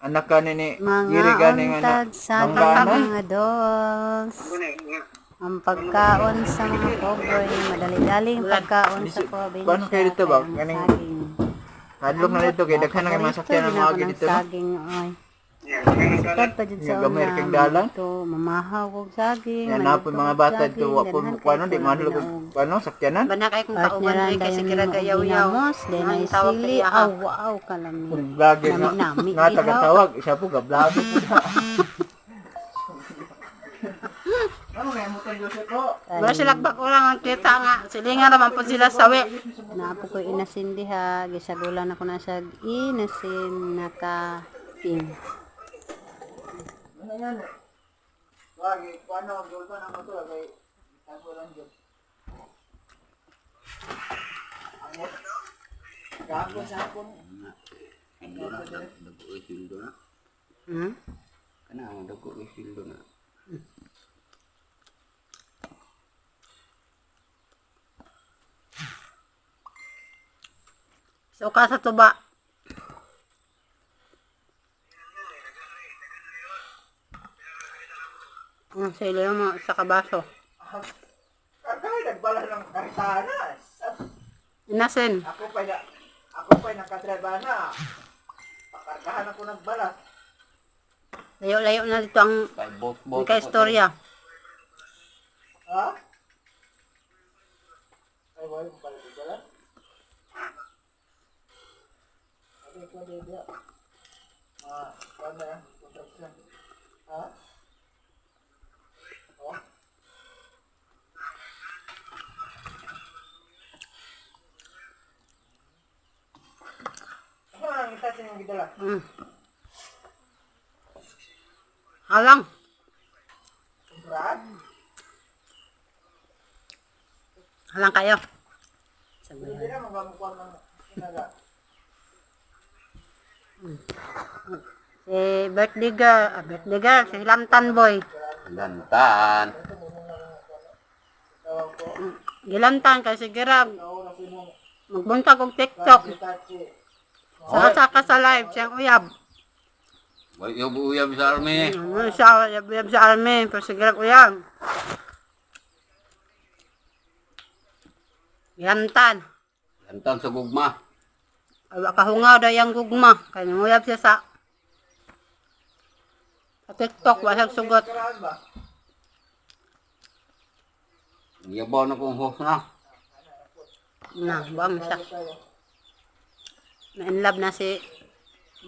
Anak ka ni Mga untad sa mga dolls. Ang pagkaon sa mga pobre, madali-daling pagkaon sa probinsya. Paano kayo dito ba? Kaning Kaning saging. hadlok na dito kay daghan na kay masakyan ang mga dito no. Saging oy. Sikad pa dyan sa Gamay kang dalan. ito, mamahaw og saging. Yan na po mga bata dito wa po kuno di madulog kuno sakyanan. Bana kay kung Kahit kauban rin kasi kira gayaw-yaw. ginamos, then ay sili, aw kalami. Vlogger na. Nami, Nga tagatawag isa po gablado po. Ano nga mo tayo sa ko? Wala sila bakurang ang kita nga. Silingan naman po sila sawi. Naapo ko inasin diha, gisagulan ako na sa inasin naka-ting. Ano yan? Wag, paano gulpa na mo to kay tagulan jud. Gago sa hapon. Dago isildo na. Kana ang dago isildo na. So ka sa tuba. Sila mo sa kabaso. Kaya nagbala ng kartanas. Inasin. Ako pa nakatrabaho na. Pakargahan ako nagbalat. Layo-layo na dito ang istorya. Ha? Ay, wala mo pala nagbalat? Ano ko dito? Paano yan? Construction. Ha? Oh? Ano ang isa sa yung gidala? Halang. Brad? Halang kayo. Hindi na magamukuha ng sinaga. Si birthday girl, si Lantan boy. Lantan. Gilantan kasi girab. Magbuntag og TikTok. Saka sa live siyang uyab. Wai uyab sa army. Siya uyab sa army, pero si girab uyab. Gilantan. Lantan sa gugma. Awa kahungaw daw yung gugma. Kaya uyab siya sa TikTok, wasag sugot. Yabaw na kong host na. Na, buang siya. Na in love na si